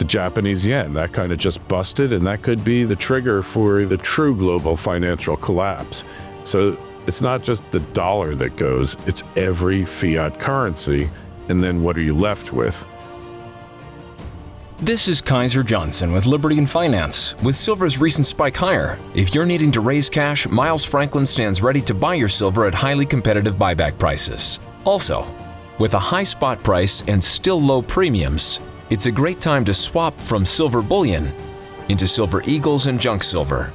the Japanese yen. That kind of just busted, and that could be the trigger for the true global financial collapse. So it's not just the dollar that goes, it's every fiat currency. And then what are you left with? This is Kaiser Johnson with Liberty and Finance. With silver's recent spike higher, if you're needing to raise cash, Miles Franklin stands ready to buy your silver at highly competitive buyback prices. Also, with a high spot price and still low premiums, it's a great time to swap from silver bullion into silver eagles and junk silver.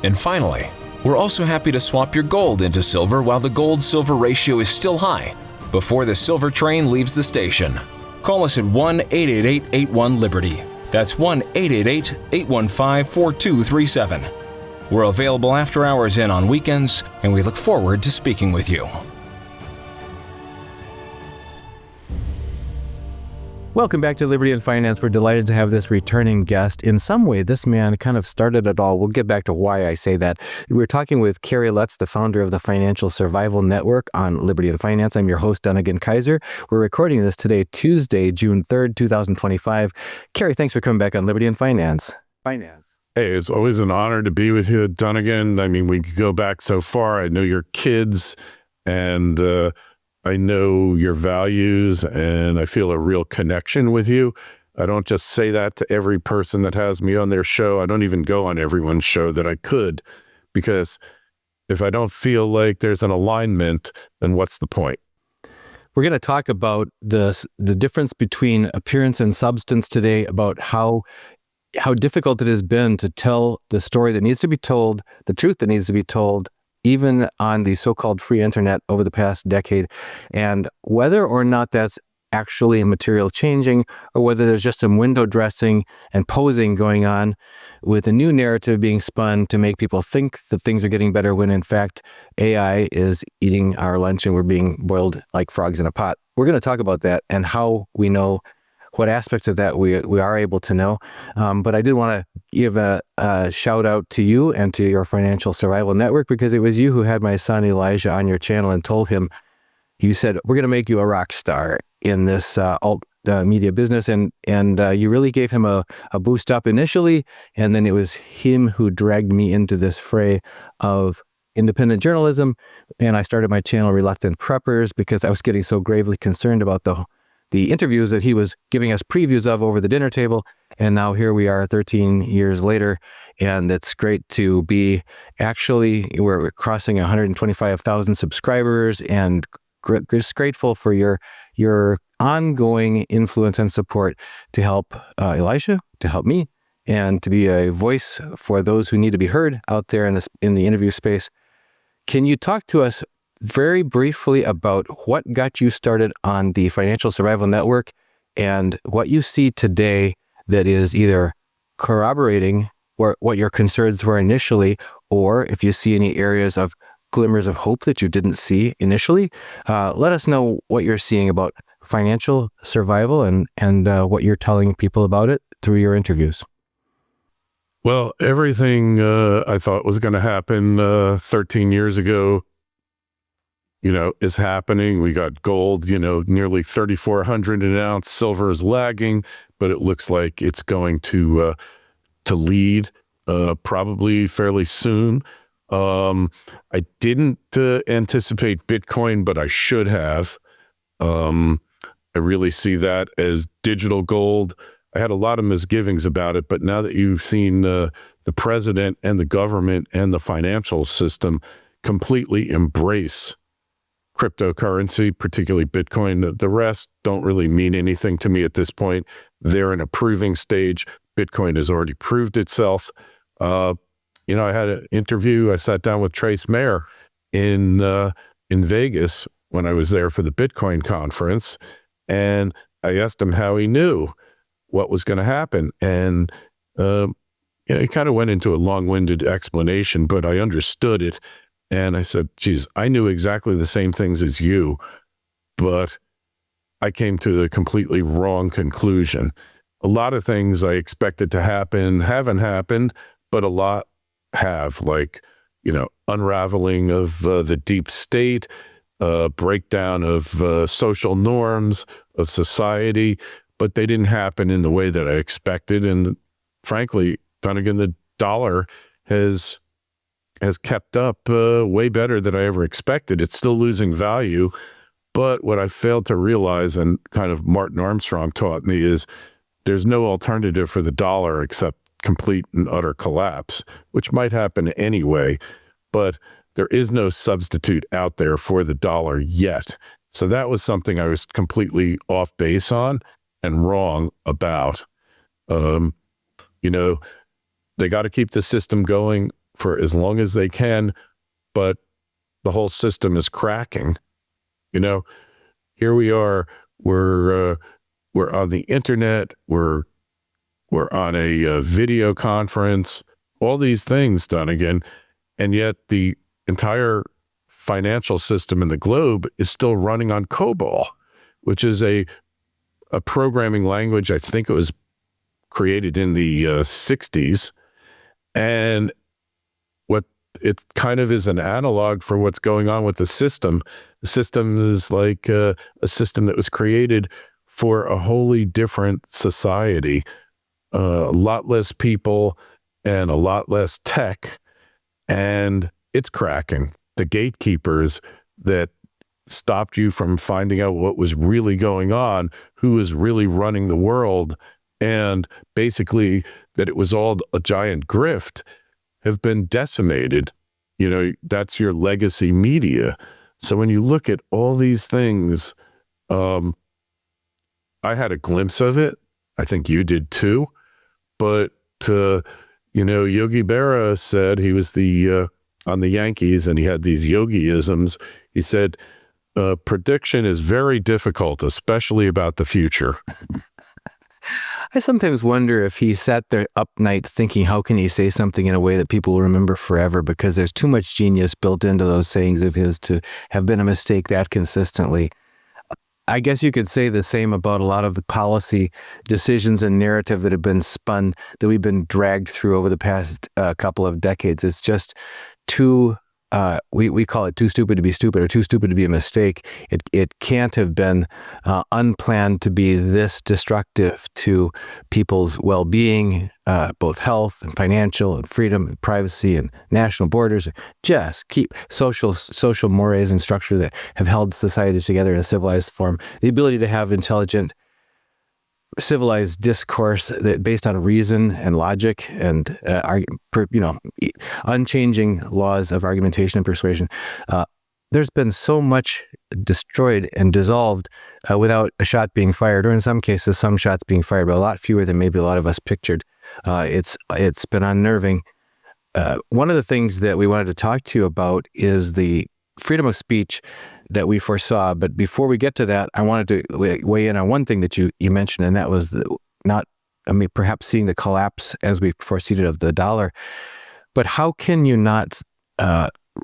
And finally, we're also happy to swap your gold into silver while the gold-silver ratio is still high before the silver train leaves the station. Call us at 1-888-81-LIBERTY. That's 1-888-815-4237. We're available after hours and on weekends, and we look forward to speaking with you. Welcome back to Liberty and Finance. We're delighted to have this returning guest. In some way, this man kind of started it all. We'll get back to why I say that. We're talking with Kerry Lutz, the founder of the Financial Survival Network on Liberty and Finance. I'm your host, Dunnigan Kaiser. We're recording this today, Tuesday, June 3rd, 2025. Kerry, thanks for coming back on Liberty and Finance. Hey, it's always an honor to be with you, Dunnigan. I mean, we could go back so far. I know your kids, and I know your values, and I feel a real connection with you. I don't just say that to every person that has me on their show. I don't even go on everyone's show that I could, because if I don't feel like there's an alignment, then what's the point? We're going to talk about the difference between appearance and substance today, about how difficult it has been to tell the story that needs to be told, the truth that needs to be told, even on the so-called free internet over the past decade, and whether or not that's actually a material changing, or whether there's just some window dressing and posing going on with a new narrative being spun to make people think that things are getting better when in fact AI is eating our lunch and we're being boiled like frogs in a pot. We're going to talk about that and how we know what aspects of that we are able to know. But I did want to give a shout out to you and to your Financial Survival Network, because it was you who had my son Elijah on your channel and told him, you said, we're going to make you a rock star in this alt media business. And you really gave him a boost up initially. And then it was him who dragged me into this fray of independent journalism. And I started my channel Reluctant Preppers because I was getting so gravely concerned about the interviews that he was giving us previews of over the dinner table. And now here we are 13 years later. And it's great to be we're crossing 125,000 subscribers, and just grateful for your ongoing influence and support to help Elisha, to help me, and to be a voice for those who need to be heard out there in the interview space. Can you talk to us very briefly about what got you started on the Financial Survival Network and what you see today that is either corroborating what your concerns were initially, or if you see any areas of glimmers of hope that you didn't see initially? Let us know what you're seeing about financial survival and what you're telling people about it through your interviews. Well, everything I thought was going to happen 13 years ago, is happening. We got gold, nearly 3,400 an ounce. Silver is lagging, but it looks like it's going to lead probably fairly soon. I didn't anticipate Bitcoin, but I should have. I really see that as digital gold. I had a lot of misgivings about it, but now that you've seen the president and the government and the financial system completely embrace cryptocurrency, particularly Bitcoin, the rest don't really mean anything to me at this point. They're in a proving stage. Bitcoin has already proved itself. I had an interview. I sat down with Trace Mayer in Vegas when I was there for the Bitcoin conference, and I asked him how he knew what was going to happen. And he kind of went into a long-winded explanation, but I understood it. And I said, geez, I knew exactly the same things as you, but I came to the completely wrong conclusion. A lot of things I expected to happen haven't happened, but a lot have, like, unraveling of the deep state, breakdown of social norms of society. but they didn't happen in the way that I expected. And frankly, Dunnigan, the dollar has kept up way better than I ever expected. It's still losing value, but what I failed to realize, and kind of Martin Armstrong taught me, is there's no alternative for the dollar except complete and utter collapse, which might happen anyway, but there is no substitute out there for the dollar yet. So that was something I was completely off base on and wrong about. You know, they got to keep the system going for as long as they can, but the whole system is cracking. You know, here we are, we're on the internet, we're on a video conference, all these things, Dunnigan, and yet the entire financial system in the globe is still running on COBOL, which is a programming language. I think it was created in the 60s, and what it kind of is an analog for what's going on with the system. The system is like a system that was created for a wholly different society, a lot less people and a lot less tech, and it's cracking. The gatekeepers that stopped you from finding out what was really going on, who was really running the world, and basically that it was all a giant grift, have been decimated. You know, that's your legacy media. So when you look at all these things, I had a glimpse of it. I think you did too. But, you know, Yogi Berra said, he was on the Yankees, and he had these yogiisms. He said, prediction is very difficult, especially about the future. I sometimes wonder if he sat there up night thinking, how can he say something in a way that people will remember forever? Because there's too much genius built into those sayings of his to have been a mistake that consistently. I guess you could say the same about a lot of the policy decisions and narrative that have been spun, that we've been dragged through over the past couple of decades. It's just too, we call it too stupid to be stupid, or too stupid to be a mistake. It can't have been unplanned to be this destructive to people's well-being, both health and financial and freedom and privacy and national borders. Just keep social mores and structure that have held societies together in a civilized form. The ability to have intelligent, civilized discourse that based on reason and logic and unchanging laws of argumentation and persuasion. There's been so much destroyed and dissolved without a shot being fired, or in some cases, some shots being fired, but a lot fewer than maybe a lot of us pictured. It's been unnerving. One of the things that we wanted to talk to you about is the freedom of speech that we foresaw. But before we get to that, I wanted to weigh in on one thing that you mentioned, and that was perhaps seeing the collapse as we foreseed it of the dollar. But how can you not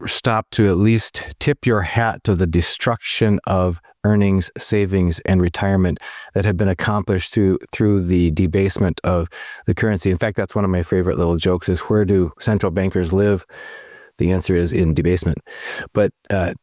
stop to at least tip your hat to the destruction of earnings, savings, and retirement that have been accomplished through the debasement of the currency? In fact, that's one of my favorite little jokes is, where do central bankers live? The answer is in debasement. But I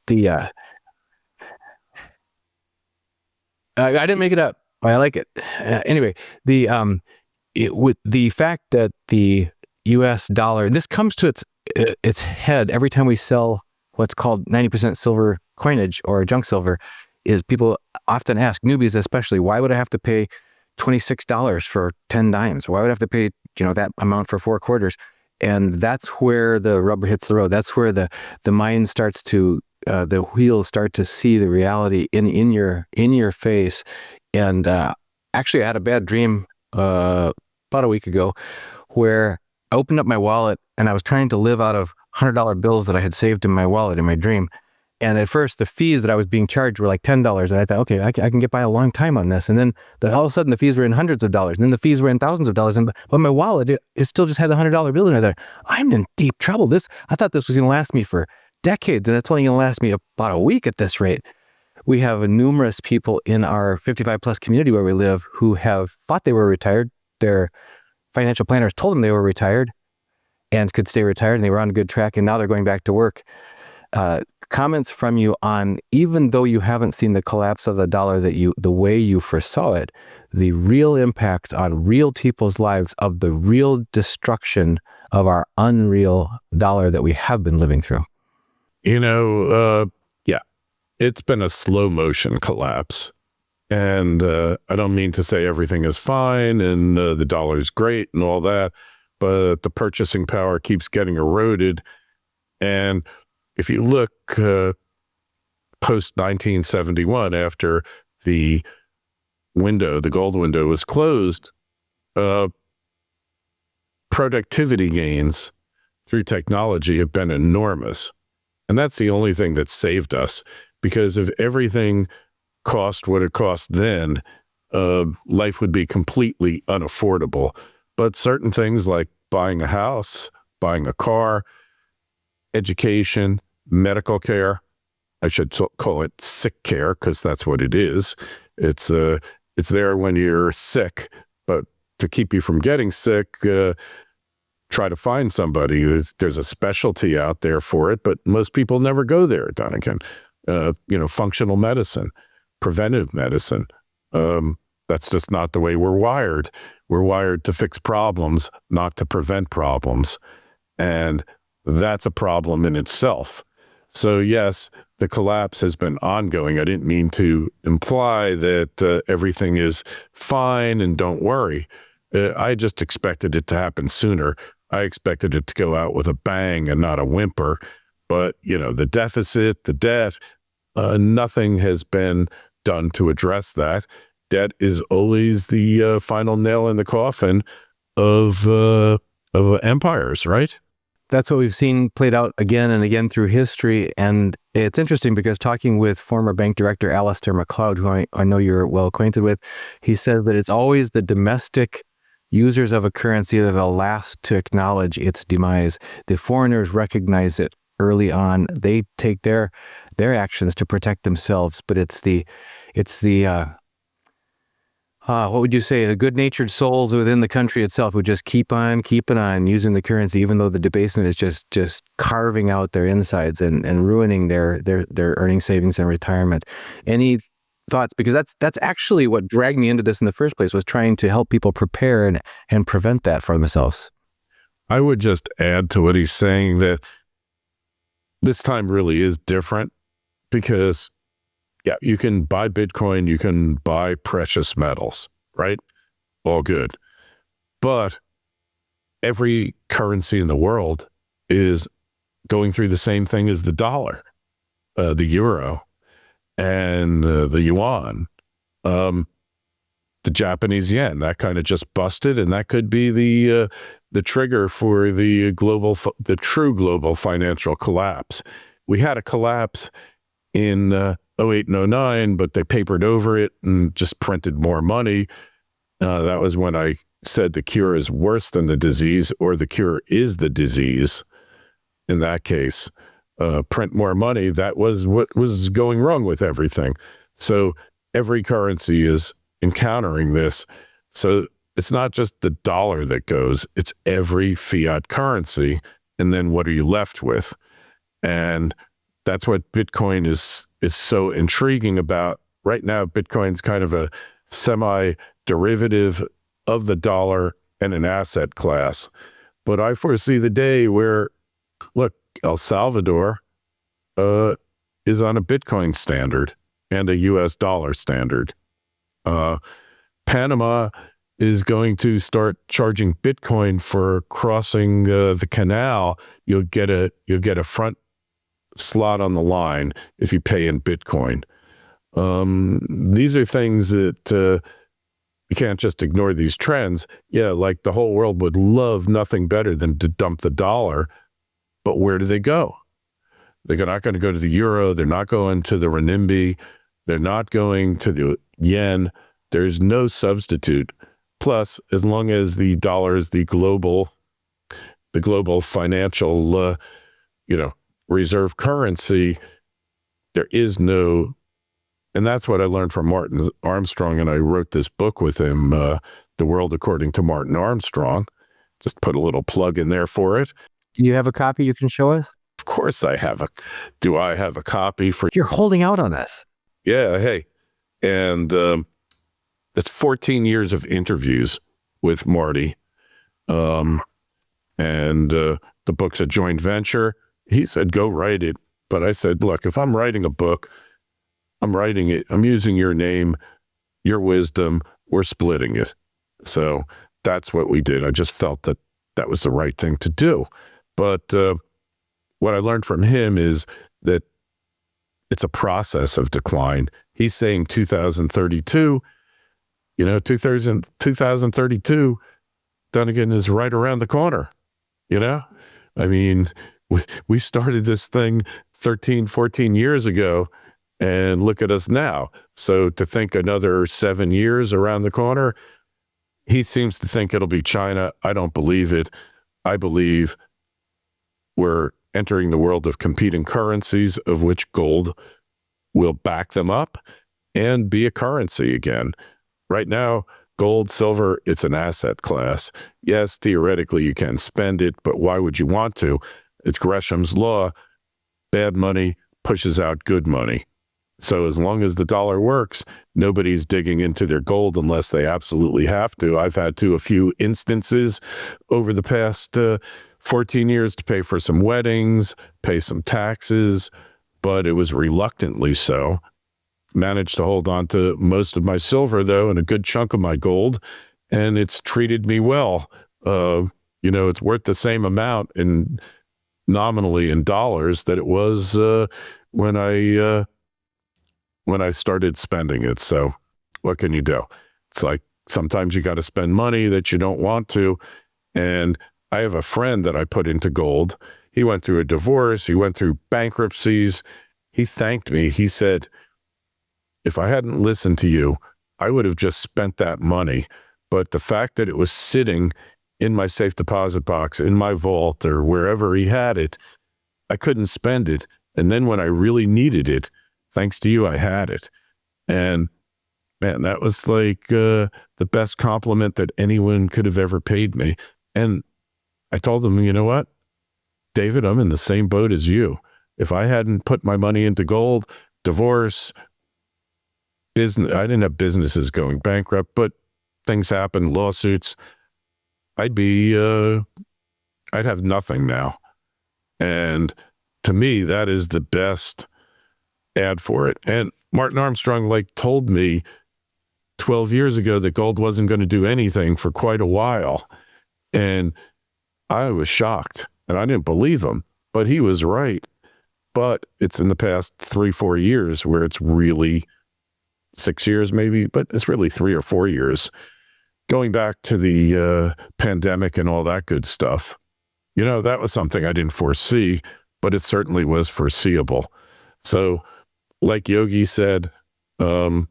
didn't make it up. I like it. Anyway, with the fact that the U.S. dollar, this comes to its head every time we sell what's called 90% silver coinage or junk silver, is people often ask, newbies especially, why would I have to pay $26 for 10 dimes? Why would I have to pay that amount for 4 quarters? And that's where the rubber hits the road. That's where the mind starts to the wheels start to see the reality in your face. And actually, I had a bad dream about a week ago where I opened up my wallet and I was trying to live out of $100 bills that I had saved in my wallet in my dream. And at first, the fees that I was being charged were like $10. And I thought, okay, I can get by a long time on this. And then all of a sudden, the fees were in hundreds of dollars. And then the fees were in thousands of dollars. But my wallet, it still just had a $100 bill in it. I'm in deep trouble. I thought this was going to last me for decades, and it's only going to last me about a week at this rate. We have numerous people in our 55-plus community where we live who have thought they were retired. Their financial planners told them they were retired and could stay retired, and they were on a good track, and now they're going back to work. comments from you on, even though you haven't seen the collapse of the dollar the way you foresaw it, the real impact on real people's lives of the real destruction of our unreal dollar that we have been living through. Yeah, it's been a slow motion collapse. And I don't mean to say everything is fine and the dollar's great and all that, but the purchasing power keeps getting eroded. And if you look post 1971, after the gold window was closed, productivity gains through technology have been enormous. And that's the only thing that saved us, because if everything cost what it cost then, life would be completely unaffordable. But certain things like buying a house, buying a car, education, medical care, I should call it sick care, because that's what it is. It's there when you're sick, but to keep you from getting sick, try to find somebody. There's a specialty out there for it, but most people never go there, Donegan. Functional medicine, preventive medicine. That's just not the way we're wired. We're wired to fix problems, not to prevent problems. And that's a problem in itself. So yes, the collapse has been ongoing. I didn't mean to imply that everything is fine and don't worry. I just expected it to happen sooner. I expected it to go out with a bang and not a whimper. But, the deficit, the debt, nothing has been done to address that. Debt is always the final nail in the coffin of empires, right? That's what we've seen played out again and again through history. And it's interesting because talking with former bank director Alistair MacLeod, who I know you're well acquainted with, he said that it's always the domestic users of a currency that are the last to acknowledge its demise. The foreigners recognize it early on. They take their actions to protect themselves, but it's the what would you say, the good-natured souls within the country itself who just keep on keeping on using the currency, even though the debasement is just carving out their insides and ruining their earning savings and retirement. Any thoughts? Because that's actually what dragged me into this in the first place, was trying to help people prepare and prevent that for themselves. I would just add to what he's saying that this time really is different, because you can buy Bitcoin, you can buy precious metals, right? All good. But every currency in the world is going through the same thing as the dollar, the euro, and the yuan, the Japanese yen. That kind of just busted, and that could be the trigger for the true global financial collapse. We had a collapse in 08 and 09, but they papered over it and just printed more money. That was when I said the cure is worse than the disease, or the cure is the disease. In that case, print more money. That was what was going wrong with everything. So every currency is encountering this. So it's not just the dollar that goes, it's every fiat currency. And then what are you left with? And that's what Bitcoin is so intriguing about. Right now, Bitcoin's kind of a semi-derivative of the dollar and an asset class. But I foresee the day where, look, El Salvador is on a Bitcoin standard and a US dollar standard. Panama is going to start charging Bitcoin for crossing the canal. You'll get a front slot on the line if you pay in Bitcoin. These are things that you can't just ignore these trends. Yeah, like the whole world would love nothing better than to dump the dollar, but where do they go? They're not going to go to the euro. They're not going to the renminbi. They're not going to the yen. There's no substitute. Plus, as long as the dollar is the global financial, reserve currency, there is no, and that's what I learned from Martin Armstrong, and I wrote this book with him, The World According to Martin Armstrong. Just put a little plug in there for it. Do you have a copy you can show us? Of course I have a. Do I have a copy for? You're holding out on us. Yeah. Hey, and that's 14 years of interviews with Marty, and the book's a joint venture. He said, "Go write it," but I said, "Look, if I'm writing a book, I'm writing it. I'm using your name, your wisdom. We're splitting it." So that's what we did. I just felt that that was the right thing to do. But what I learned from him is that it's a process of decline. He's saying 2032, 2032, Dunnigan is right around the corner. I mean, we started this thing 13, 14 years ago, and look at us now. So to think another 7 years around the corner, he seems to think it'll be China. I don't believe it. I believe we're entering the world of competing currencies, of which gold will back them up and be a currency again. Right now, gold, silver, it's an asset class. Yes, theoretically you can spend it, but why would you want to? It's Gresham's law. Bad money pushes out good money. So as long as the dollar works, nobody's digging into their gold unless they absolutely have to. I've had a few instances over the past 14 years to pay for some weddings, pay some taxes, but it was reluctantly so. Managed to hold on to most of my silver, though, and a good chunk of my gold, and it's treated me well. It's worth the same amount nominally in dollars that it was when I started spending it. So what can you do? It's like sometimes you got to spend money that you don't want to. And I have a friend that I put into gold. He went through a divorce. He went through bankruptcies. He thanked me. He said, if I hadn't listened to you, I would have just spent that money. But the fact that it was sitting in my safe deposit box, in my vault, or wherever he had it, I couldn't spend it. And then when I really needed it, thanks to you, I had it. And man, that was like the best compliment that anyone could have ever paid me. And I told him, you know what, David, I'm in the same boat as you. If I hadn't put my money into gold, divorce, business, I didn't have businesses going bankrupt, but things happen, lawsuits, I'd have nothing now. And to me, that is the best ad for it. And Martin Armstrong told me 12 years ago that gold wasn't going to do anything for quite a while. And I was shocked and I didn't believe him, but he was right. But it's in the past 3-4 years where it's really 6 years maybe, but it's really 3 or 4 years. Going back to the pandemic and all that good stuff, that was something I didn't foresee, but it certainly was foreseeable. So like Yogi said, it's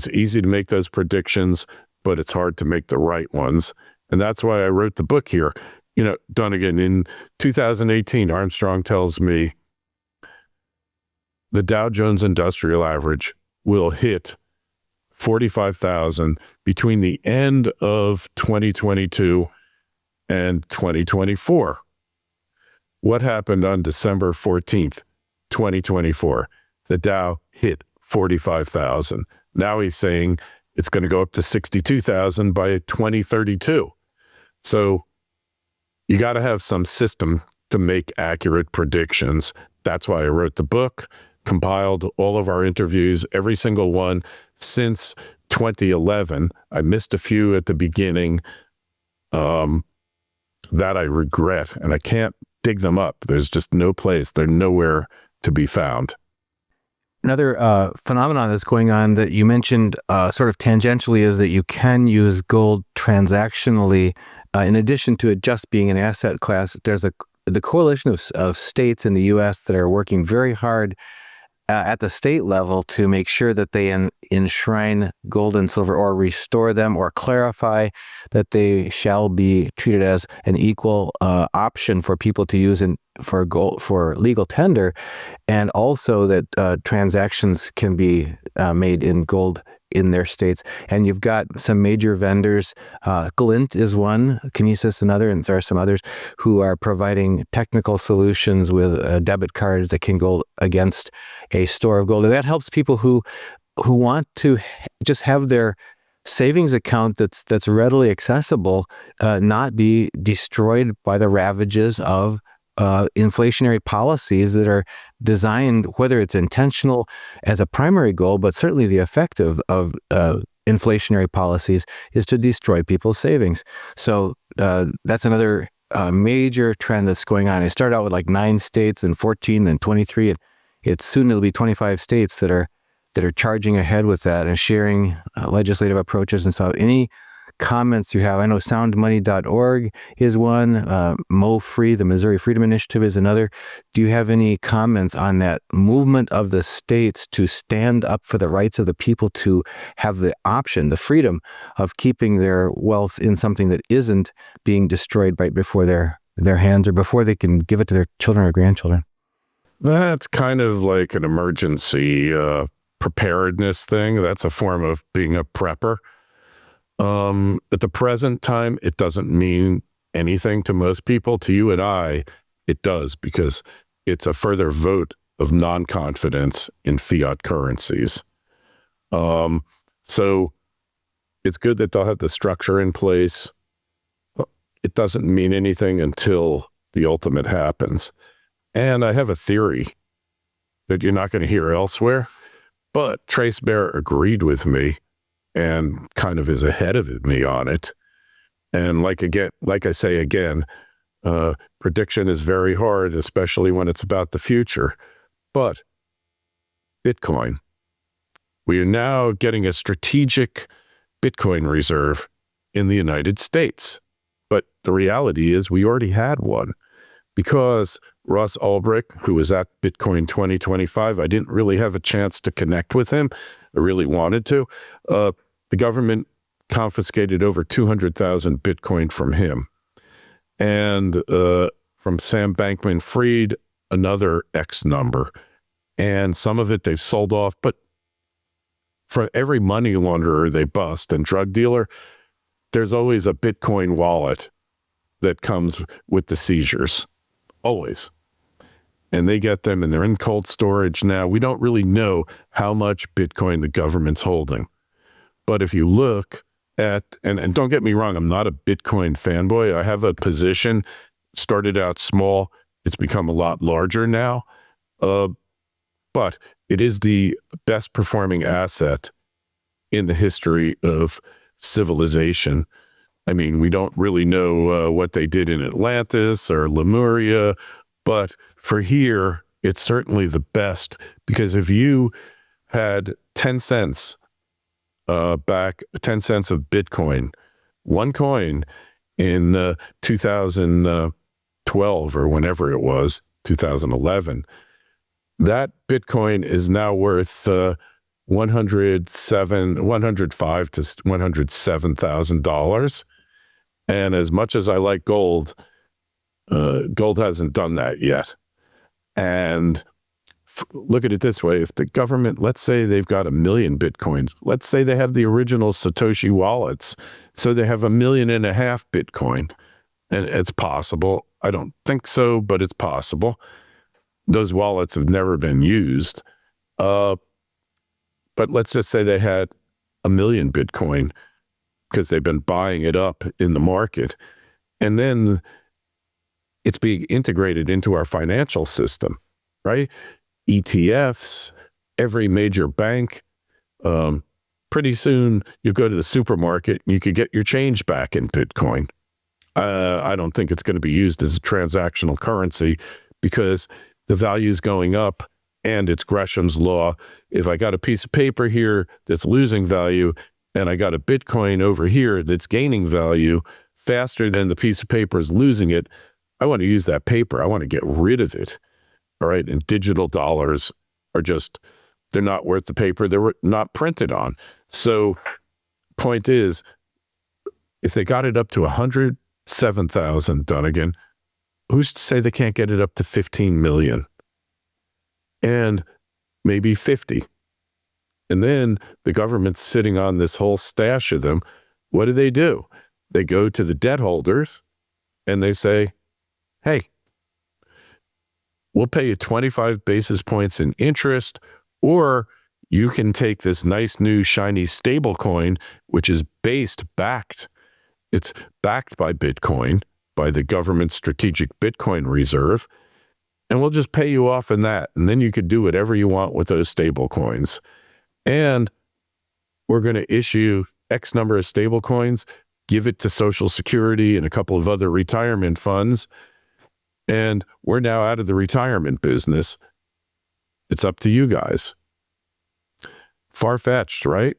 easy to make those predictions, but it's hard to make the right ones. And that's why I wrote the book here. Dunnigan, in 2018, Armstrong tells me the Dow Jones Industrial Average will hit 45,000 between the end of 2022 and 2024. What happened on December 14th, 2024? The Dow hit 45,000. Now he's saying it's going to go up to 62,000 by 2032. So you got to have some system to make accurate predictions. That's why I wrote the book, compiled all of our interviews, every single one since 2011. I missed a few at the beginning that I regret, and I can't dig them up. There's just no place. They're nowhere to be found. Another phenomenon that's going on that you mentioned sort of tangentially is that you can use gold transactionally. In addition to it just being an asset class, there's the coalition of states in the U.S. that are working very hard at the state level to make sure that they enshrine gold and silver or restore them or clarify that they shall be treated as an equal option for people to use for legal tender, and also that transactions can be made in gold in their states. And you've got some major vendors. Glint is one, Kinesis another, and there are some others who are providing technical solutions with debit cards that can go against a store of gold. And that helps people who want to just have their savings account that's readily accessible not be destroyed by the ravages of inflationary policies that are designed, whether it's intentional as a primary goal, but certainly the effect of inflationary policies is to destroy people's savings. So that's another major trend that's going on. It started out with like 9 states and 14 and 23, and it'll be 25 states that are charging ahead with that and sharing legislative approaches. And so any comments you have, I know soundmoney.org is one, MoFree, the Missouri Freedom Initiative is another. Do you have any comments on that movement of the states to stand up for the rights of the people to have the option, the freedom of keeping their wealth in something that isn't being destroyed right before their hands or before they can give it to their children or grandchildren? That's kind of like an emergency preparedness thing. That's a form of being a prepper. At the present time, it doesn't mean anything to most people. To you and I, it does, because it's a further vote of non-confidence in fiat currencies. So it's good that they'll have the structure in place. It doesn't mean anything until the ultimate happens. And I have a theory that you're not going to hear elsewhere, but Trace Bear agreed with me and kind of is ahead of me on it. And like I say again, prediction is very hard, especially when it's about the future. But Bitcoin, we are now getting a strategic Bitcoin reserve in the United States. But the reality is we already had one, because Ross Ulbricht, who was at Bitcoin 2025, I didn't really have a chance to connect with him. I really wanted to. The government confiscated over 200,000 Bitcoin from him. And from Sam Bankman-Fried, another X number. And some of it they've sold off. But for every money launderer they bust and drug dealer, there's always a Bitcoin wallet that comes with the seizures. Always. And they get them, and they're in cold storage now. We don't really know how much Bitcoin the government's holding. But if you look at, and don't get me wrong, I'm not a Bitcoin fanboy. I have a position, started out small. It's become a lot larger now. But it is the best performing asset in the history of civilization. I mean, we don't really know what they did in Atlantis or Lemuria, but for here, it's certainly the best, because if you had 10 cents back, 10 cents of Bitcoin, one coin in 2012 or whenever it was, 2011, that Bitcoin is now worth $105,000 to $107,000. And as much as I like gold, gold hasn't done that yet. And look at it this way. If the government, let's say they've got 1 million Bitcoins, let's say they have the original Satoshi wallets, so they have 1.5 million Bitcoin, and it's possible. I don't think so, but it's possible. Those wallets have never been used. But let's just say they had 1 million Bitcoin because they've been buying it up in the market. And then it's being integrated into our financial system, right? ETFs, every major bank. Pretty soon you go to the supermarket and you could get your change back in Bitcoin. I don't think it's going to be used as a transactional currency because the value is going up, and it's Gresham's law. If I got a piece of paper here that's losing value and I got a Bitcoin over here that's gaining value faster than the piece of paper is losing it, I want to use that paper. I want to get rid of it. All right. And digital dollars are just, they're not worth the paper they're not printed on. So point is, if they got it up to 107,000, Dunnigan, who's to say they can't get it up to 15 million? And maybe 50. And then the government's sitting on this whole stash of them. What do? They go to the debt holders and they say, hey, we'll pay you 25 basis points in interest, or you can take this nice new shiny stable coin, which is backed. It's backed by Bitcoin, by the government strategic Bitcoin reserve, and we'll just pay you off in that. And then you could do whatever you want with those stable coins. And we're going to issue X number of stable coins, give it to Social Security and a couple of other retirement funds. And we're now out of the retirement business. It's up to you guys. Far-fetched, right?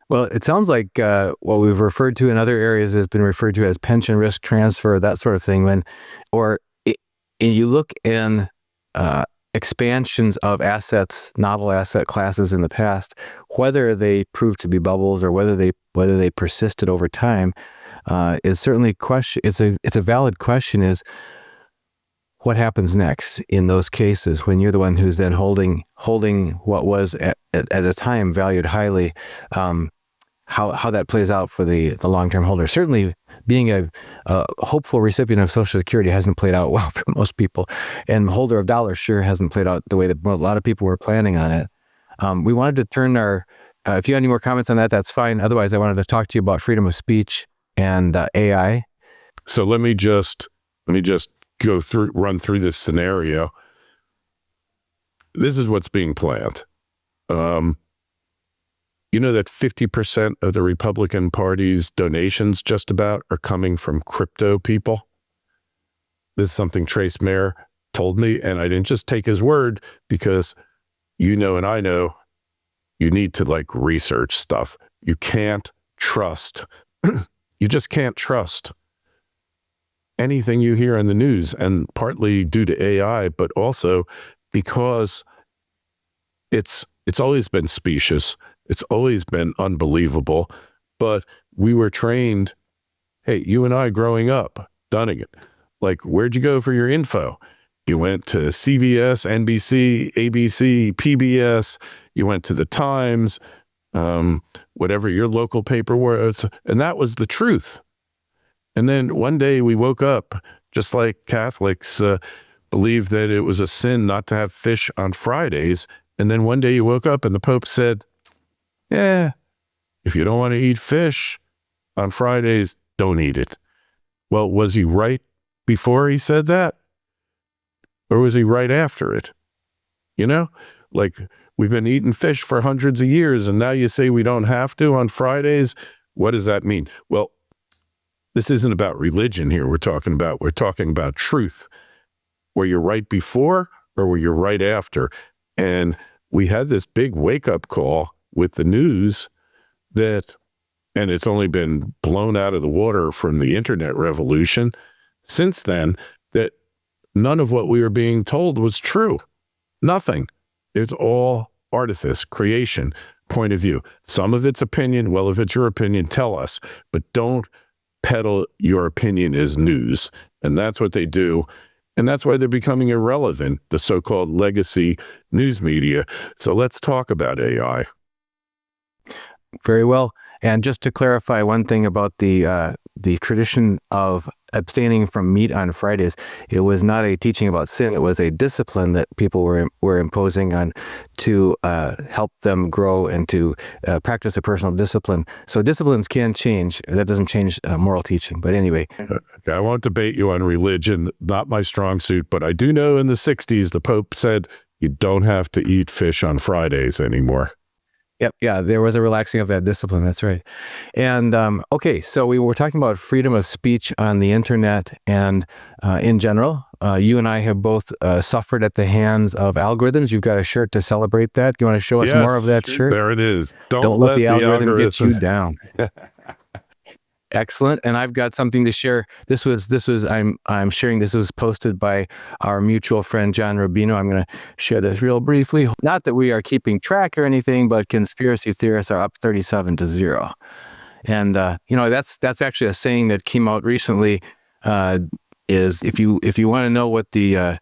Well, it sounds like what we've referred to in other areas has been referred to as pension risk transfer, that sort of thing. You look in expansions of assets, novel asset classes in the past, whether they proved to be bubbles or whether they persisted over time, is certainly question. It's a valid question. Is what happens next in those cases when you're the one who's then holding what was at a time valued highly? How that plays out for the long-term holder. Certainly, being a hopeful recipient of Social Security hasn't played out well for most people, and holder of dollars sure hasn't played out the way that a lot of people were planning on it. We wanted to turn our. If you have any more comments on that, that's fine. Otherwise, I wanted to talk to you about freedom of speech and AI. So let me just run through this scenario. This is what's being planned. You know that 50% of the Republican Party's donations just about are coming from crypto people? This is something Trace Mayer told me, and I didn't just take his word, because you know and I know you need to research stuff. You can't trust. You just can't trust anything you hear in the news, and partly due to AI, but also because it's always been specious. It's always been unbelievable, but we were trained, hey, you and I growing up, Dunnigan, where'd you go for your info? You went to CBS, NBC, ABC, PBS, you went to the Times, whatever your local paper was, and that was the truth. And then one day we woke up, just like Catholics believe that it was a sin not to have fish on Fridays, and then one day you woke up and the Pope said, yeah, if you don't want to eat fish on Fridays, don't eat it. Well, was he right before he said that? Or was he right after it? We've been eating fish for hundreds of years, and now you say we don't have to on Fridays? What does that mean? Well, this isn't about religion here. We're talking about truth. Were you right before or were you right after? And we had this big wake-up call with the news and it's only been blown out of the water from the internet revolution since then, that none of what we were being told was true. Nothing. It's all artifice, creation, point of view. Some of it's opinion. Well, if it's your opinion, tell us, but don't peddle your opinion as news. And that's what they do. And that's why they're becoming irrelevant, the so-called legacy news media. So let's talk about AI. Very well. And just to clarify one thing about the tradition of abstaining from meat on Fridays, it was not a teaching about sin. It was a discipline that people were imposing on to help them grow and to practice a personal discipline. So disciplines can change. That doesn't change moral teaching. But anyway. Okay, I won't debate you on religion, not my strong suit, but I do know in the 60s, the Pope said you don't have to eat fish on Fridays anymore. Yep. Yeah, there was a relaxing of that discipline. That's right. And okay, so we were talking about freedom of speech on the internet and in general. You and I have both suffered at the hands of algorithms. You've got a shirt to celebrate that. You want to show us more of that shirt? There it is. Don't let the algorithm get you down. Excellent. And I've got something to share. I'm sharing, this was posted by our mutual friend, John Rubino. I'm going to share this real briefly. Not that we are keeping track or anything, but conspiracy theorists are up 37-0. And, that's actually a saying that came out recently, is if you want to know what the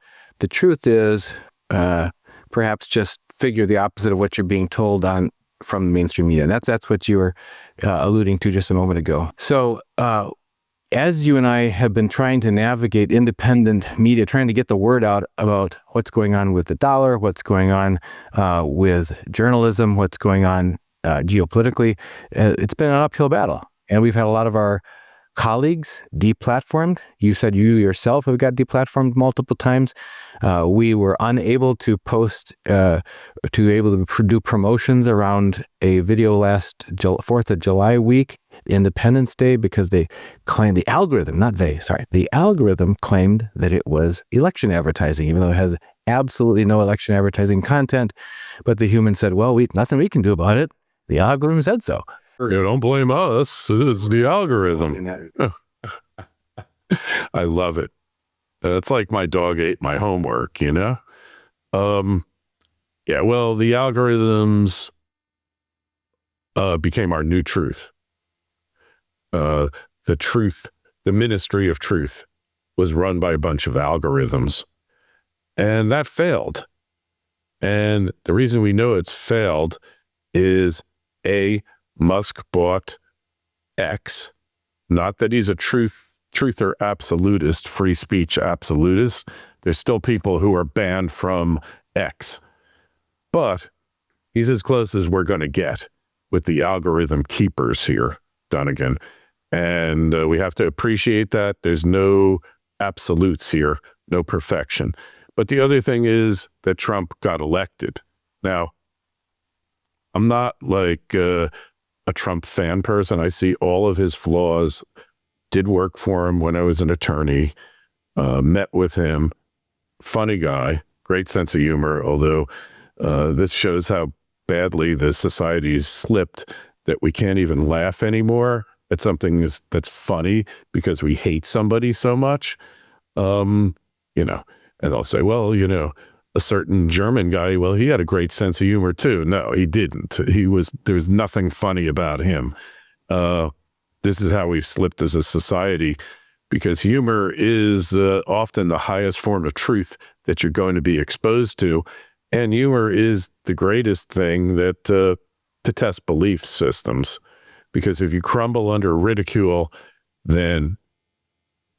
truth is, perhaps just figure the opposite of what you're being told from the mainstream media. And that's what you were alluding to just a moment ago. So as you and I have been trying to navigate independent media, trying to get the word out about what's going on with the dollar, what's going on with journalism, what's going on geopolitically, it's been an uphill battle. And we've had a lot of our colleagues deplatformed. You said you yourself have got deplatformed multiple times. We were unable to do promotions around a video last 4th of July week, Independence Day, because they claimed the algorithm claimed that it was election advertising, even though it has absolutely no election advertising content. But the human said, well, nothing we can do about it. The algorithm said so. Don't blame us. It's the algorithm. I love it. It's like my dog ate my homework, you know? Yeah, well, the algorithms became our new truth. The ministry of truth was run by a bunch of algorithms. And that failed. And the reason we know it's failed is Musk bought X. Not that he's a truther absolutist, free speech absolutist. There's still people who are banned from X. But he's as close as we're going to get with the algorithm keepers here, Dunnigan. And we have to appreciate that. There's no absolutes here, no perfection. But the other thing is that Trump got elected. Now, I'm not like a Trump fan person. I see all of his flaws. Did work for him when I was an attorney. Met with him. Funny guy. Great sense of humor. Although this shows how badly the society's slipped that we can't even laugh anymore at something that's funny because we hate somebody so much. And they'll say, well, a certain German guy, well, he had a great sense of humor too. No, he didn't. There's nothing funny about him. This is how we've slipped as a society, because humor is often the highest form of truth that you're going to be exposed to. And humor is the greatest thing that to test belief systems, because if you crumble under ridicule, then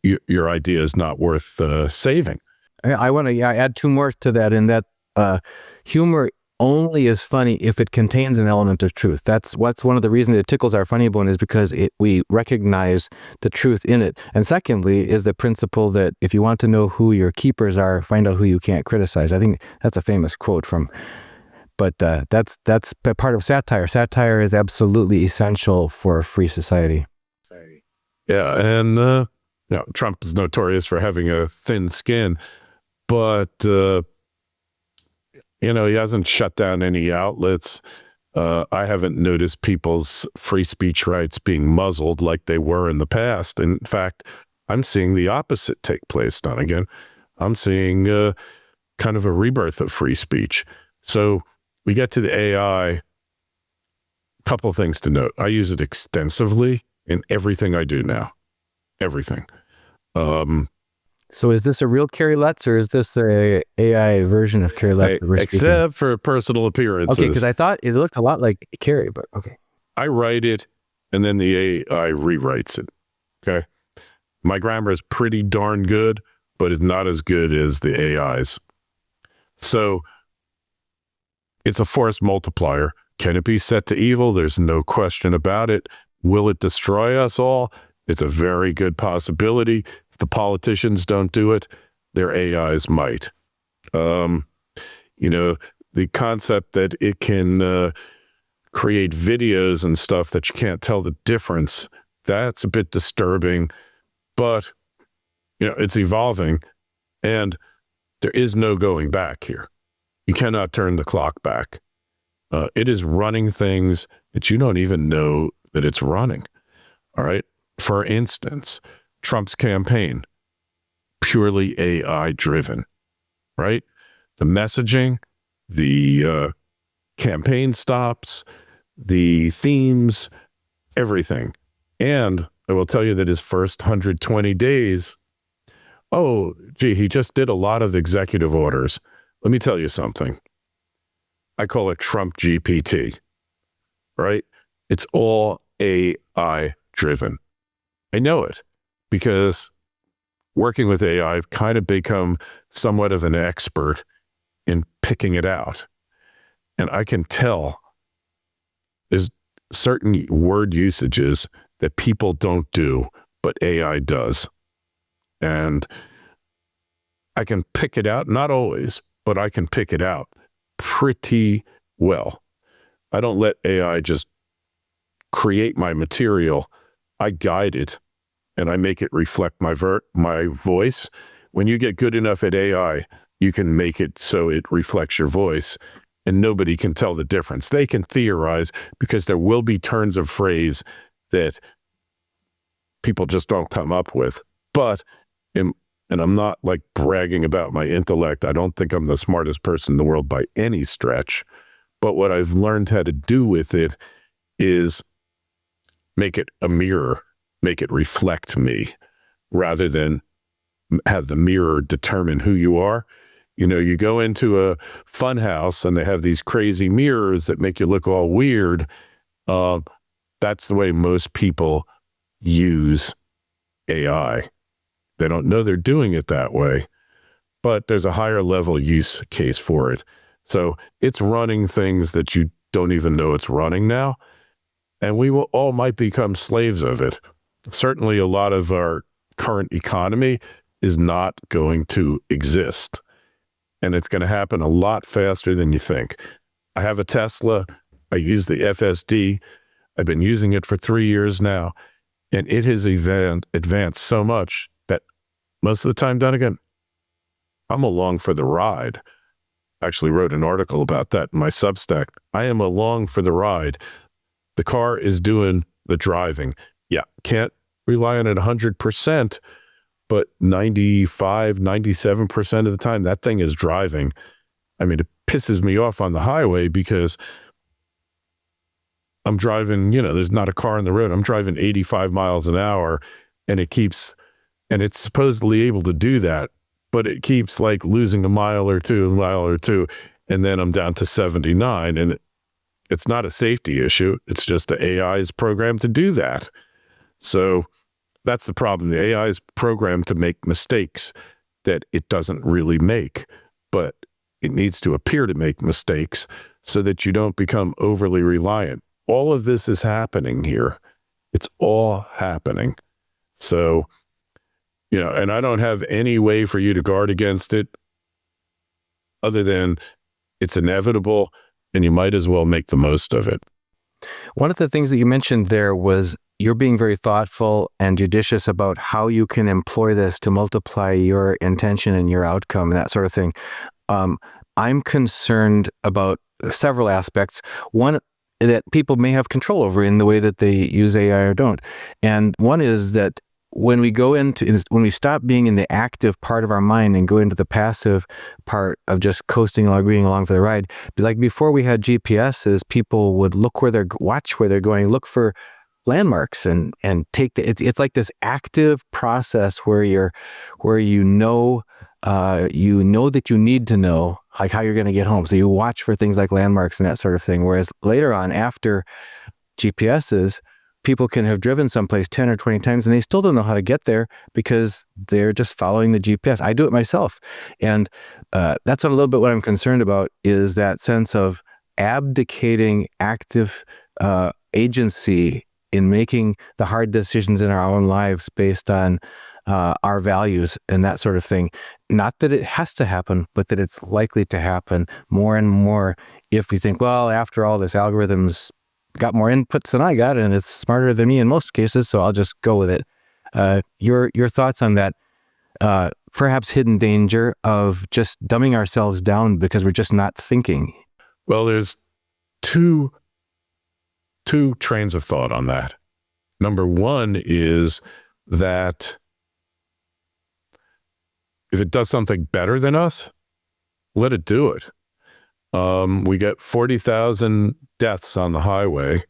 your idea is not worth saving. I want to add two more to that, in that humor only is funny if it contains an element of truth. That's one of the reasons it tickles our funny bone, is because we recognize the truth in it. And secondly is the principle that if you want to know who your keepers are, find out who you can't criticize. I think that's a famous quote but that's part of satire. Satire is absolutely essential for a free society. Yeah, and Trump is notorious for having a thin skin, but he hasn't shut down any outlets. I haven't noticed people's free speech rights being muzzled like they were in the past. In fact, I'm seeing the opposite take place, Donegan. I'm seeing kind of a rebirth of free speech. So we get to the AI. A couple of things to note. I use it extensively in everything I do now. Everything. So is this a real Kerry Lutz, or is this a AI version of Kerry Lutz? Except for personal appearances. Okay, because I thought it looked a lot like Kerry, but okay. I write it, and then the AI rewrites it. Okay? My grammar is pretty darn good, but it's not as good as the AI's. So it's a force multiplier. Can it be set to evil? There's no question about it. Will it destroy us all? It's a very good possibility. If the politicians don't do it, their AIs might. The concept that it can create videos and stuff that you can't tell the difference, that's a bit disturbing. But, it's evolving, and there is no going back here. You cannot turn the clock back. It is running things that you don't even know that it's running. All right? For instance, Trump's campaign, purely AI driven, right? The messaging, the campaign stops, the themes, everything. And I will tell you that his first 120 days, he just did a lot of executive orders. Let me tell you something. I call it Trump GPT, right? It's all AI driven. I know it because working with AI, I've kind of become somewhat of an expert in picking it out. And I can tell there's certain word usages that people don't do, but AI does. And I can pick it out, not always, but I can pick it out pretty well. I don't let AI just create my material. I guide it and I make it reflect my voice. When you get good enough at AI, you can make it so it reflects your voice and nobody can tell the difference. They can theorize because there will be turns of phrase that people just don't come up with. But, and I'm not like bragging about my intellect. I don't think I'm the smartest person in the world by any stretch. But what I've learned how to do with it is make it a mirror, make it reflect me rather than have the mirror determine who you are. You know, you go into a fun house and they have these crazy mirrors that make you look all weird. That's the way most people use AI. They don't know they're doing it that way, but there's a higher level use case for it. So it's running things that you don't even know it's running now. And we will all might become slaves of it. Certainly a lot of our current economy is not going to exist. And it's going to happen a lot faster than you think. I have a Tesla. I use the FSD. I've been using it for 3 years now. And it has advanced so much that most of the time, Dunnigan, I'm along for the ride. I actually wrote an article about that in my Substack. I am along for the ride. The car is doing the driving. Yeah, can't rely on it 100%, but 95, 97% of the time, that thing is driving. I mean, it pisses me off on the highway because I'm driving, you know, there's not a car on the road. I'm driving 85 miles an hour and it's supposedly able to do that, but it keeps like losing a mile or two, and then I'm down to 79. And it's not a safety issue. It's just the AI is programmed to do that. So that's the problem. The AI is programmed to make mistakes that it doesn't really make, but it needs to appear to make mistakes so that you don't become overly reliant. All of this is happening here. It's all happening. So, you know, and I don't have any way for you to guard against it other than it's inevitable and you might as well make the most of it. One of the things that you mentioned there was you're being very thoughtful and judicious about how you can employ this to multiply your intention and your outcome and that sort of thing. I'm concerned about several aspects. One that people may have control over in the way that they use AI or don't. And one is that when we stop being in the active part of our mind and go into the passive part of just coasting along, agreeing along for the ride, like before we had GPSs, people would watch where they're going, look for landmarks and take it's like this active process where you know that you need to know like how you're going to get home. So you watch for things like landmarks and that sort of thing. Whereas later on, after GPSs, people can have driven someplace 10 or 20 times and they still don't know how to get there because they're just following the GPS. I do it myself. And that's a little bit what I'm concerned about is that sense of abdicating active agency in making the hard decisions in our own lives based on our values and that sort of thing. Not that it has to happen, but that it's likely to happen more and more if we think, well, after all, this algorithm's got more inputs than I got and it's smarter than me in most cases, so I'll just go with it. Your thoughts on that perhaps hidden danger of just dumbing ourselves down because we're just not thinking? Well, there's two trains of thought on that. Number one is that if it does something better than us, let it do it. We get 40,000 deaths on the highway,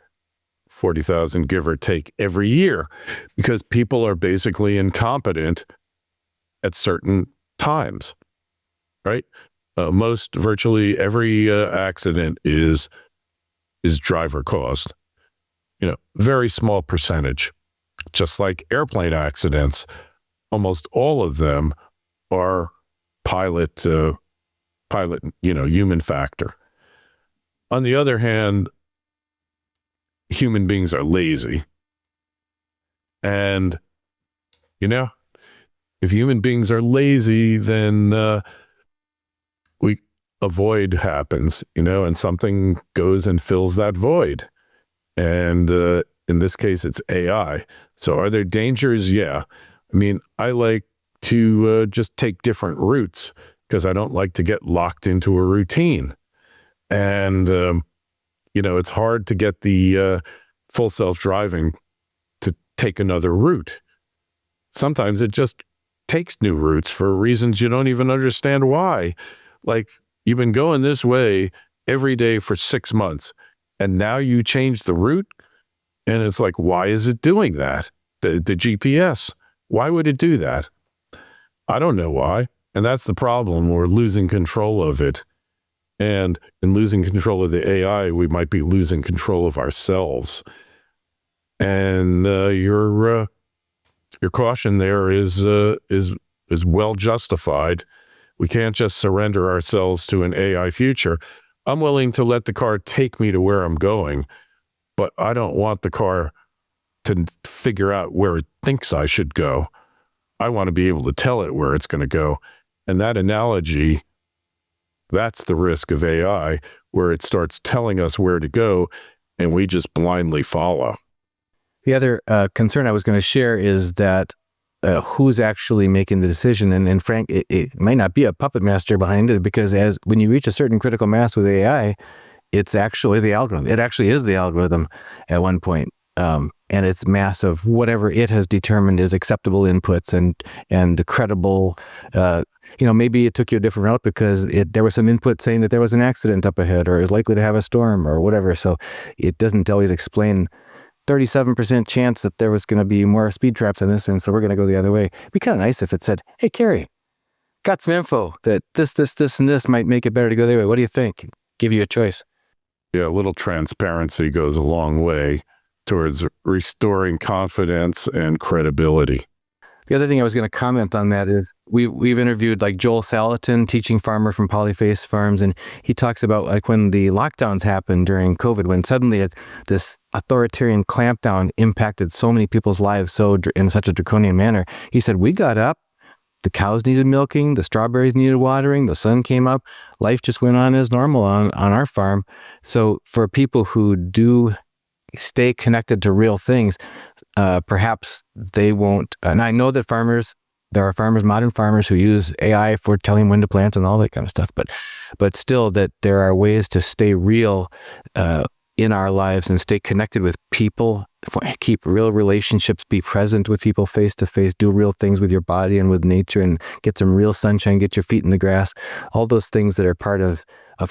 40,000 give or take every year, because people are basically incompetent at certain times, right? Virtually every accident is driver caused. Very small percentage. Just like airplane accidents, almost all of them are pilot, human factor. On the other hand, human beings are lazy. And, if human beings are lazy, then a void happens, and something goes and fills that void. And in this case, it's AI. So are there dangers? Yeah. I mean, I like to just take different routes because I don't like to get locked into a routine. And, it's hard to get the full self-driving to take another route. Sometimes it just takes new routes for reasons you don't even understand why. Like, you've been going this way every day for 6 months, and now you change the route? And it's like, why is it doing that? The GPS, why would it do that? I don't know why. And that's the problem. We're losing control of it. And in losing control of the AI, we might be losing control of ourselves. And your caution there is well justified. We can't just surrender ourselves to an AI future. I'm willing to let the car take me to where I'm going, but I don't want the car to figure out where it thinks I should go. I want to be able to tell it where it's going to go. And that analogy, that's the risk of AI, where it starts telling us where to go and we just blindly follow. The other concern I was going to share is that who's actually making the decision. And Frank, it might not be a puppet master behind it, because when you reach a certain critical mass with AI, it's actually the algorithm. It actually is the algorithm at one point. And it's mass of whatever it has determined is acceptable inputs and credible. Maybe it took you a different route because there was some input saying that there was an accident up ahead or is likely to have a storm or whatever. So it doesn't always explain 37% chance that there was going to be more speed traps on this, and so we're going to go the other way. It'd be kind of nice if it said, hey, Kerry, got some info that this, and this might make it better to go the other way. What do you think? Give you a choice. Yeah, a little transparency goes a long way towards restoring confidence and credibility. The other thing I was going to comment on that is we've interviewed like Joel Salatin, teaching farmer from Polyface Farms, and he talks about like when the lockdowns happened during COVID, when suddenly this authoritarian clampdown impacted so many people's lives in such a draconian manner. He said, we got up, the cows needed milking, the strawberries needed watering, the sun came up, life just went on as normal on our farm. So for people who do stay connected to real things, perhaps they won't. And I know that there are modern farmers who use AI for telling when to plant and all that kind of stuff, but still that there are ways to stay real in our lives and stay connected with people, keep real relationships, be present with people face to face, do real things with your body and with nature, and get some real sunshine, get your feet in the grass, all those things that are part of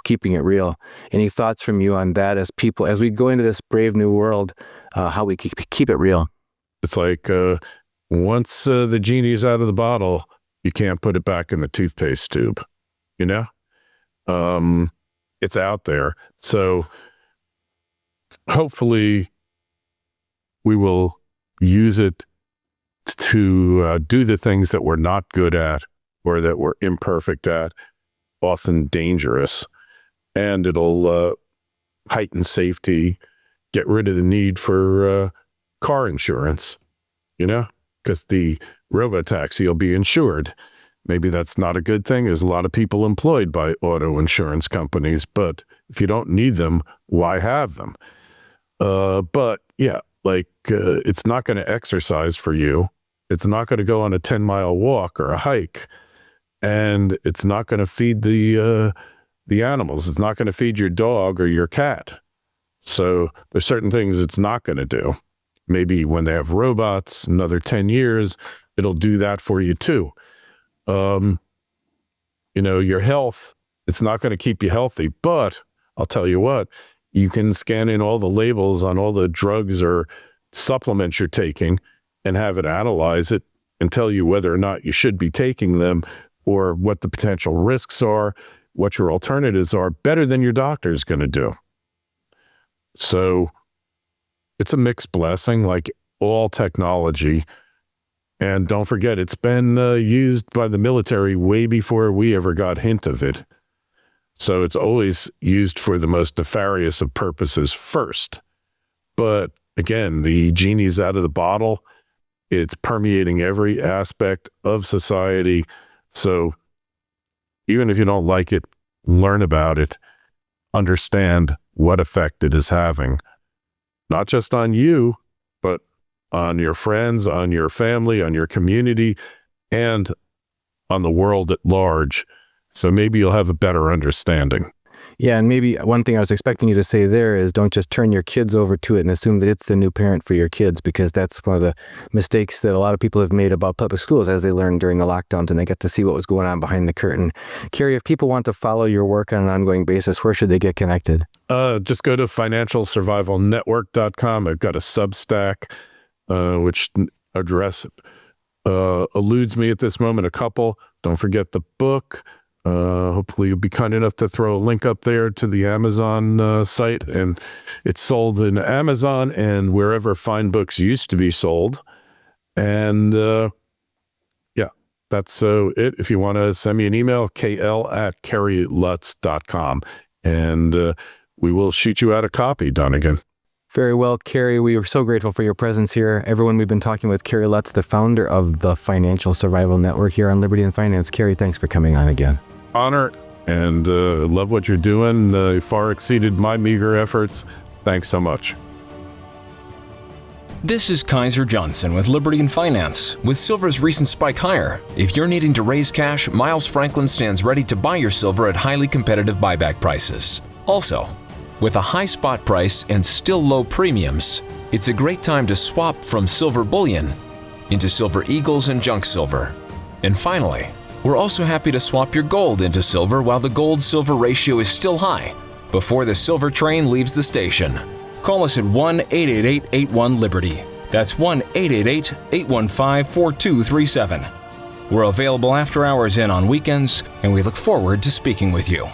keeping it real. Any thoughts from you on that as we go into this brave new world, how we keep it real? It's like once the genie's out of the bottle, you can't put it back in the toothpaste tube, It's out there. So hopefully we will use it to do the things that we're not good at or that we're imperfect at, often dangerous. And it'll heighten safety, get rid of the need for car insurance, because the robotaxi will be insured. Maybe that's not a good thing. There's a lot of people employed by auto insurance companies, but if you don't need them, why have them? But yeah, it's not going to exercise for you. It's not going to go on a 10-mile walk or a hike. And it's not going to feed the animals. It's not going to feed your dog or your cat. So there's certain things it's not going to do. Maybe when they have robots, another 10 years, it'll do that for you too. Your health, it's not going to keep you healthy, but I'll tell you what, you can scan in all the labels on all the drugs or supplements you're taking and have it analyze it and tell you whether or not you should be taking them or what the potential risks are, what your alternatives are better than your doctor is going to do. So it's a mixed blessing, like all technology. And don't forget, it's been used by the military way before we ever got hint of it. So it's always used for the most nefarious of purposes first. But again, the genie's out of the bottle. It's permeating every aspect of society. So even if you don't like it, learn about it, understand what effect it is having, not just on you, but on your friends, on your family, on your community, and on the world at large. So maybe you'll have a better understanding. Yeah, and maybe one thing I was expecting you to say there is don't just turn your kids over to it and assume that it's the new parent for your kids, because that's one of the mistakes that a lot of people have made about public schools as they learned during the lockdowns and they get to see what was going on behind the curtain. Kerry, if people want to follow your work on an ongoing basis, where should they get connected? Just go to financialsurvivalnetwork.com. I've got a Substack, which address eludes me at this moment, a couple. Don't forget the book. Hopefully you'll be kind enough to throw a link up there to the Amazon site, and it's sold in Amazon and wherever fine books used to be sold. And yeah, that's it. If you want to send me an email, kl@kerrylutz.com, and we will shoot you out a copy, Donegan. Very well, Kerry. We are so grateful for your presence here. Everyone, we've been talking with Kerry Lutz, the founder of the Financial Survival Network here on Liberty and Finance. Kerry, thanks for coming on again. Honor, and love what you're doing. Far exceeded my meager efforts. Thanks so much. This is Kaiser Johnson with Liberty and Finance. With silver's recent spike higher, if you're needing to raise cash, Miles Franklin stands ready to buy your silver at highly competitive buyback prices. Also, with a high spot price and still low premiums, it's a great time to swap from silver bullion into silver eagles and junk silver. And finally, we're also happy to swap your gold into silver while the gold-silver ratio is still high before the silver train leaves the station. Call us at 1-888-81-LIBERTY. That's 1-888-815-4237. We're available after hours and on weekends, and we look forward to speaking with you.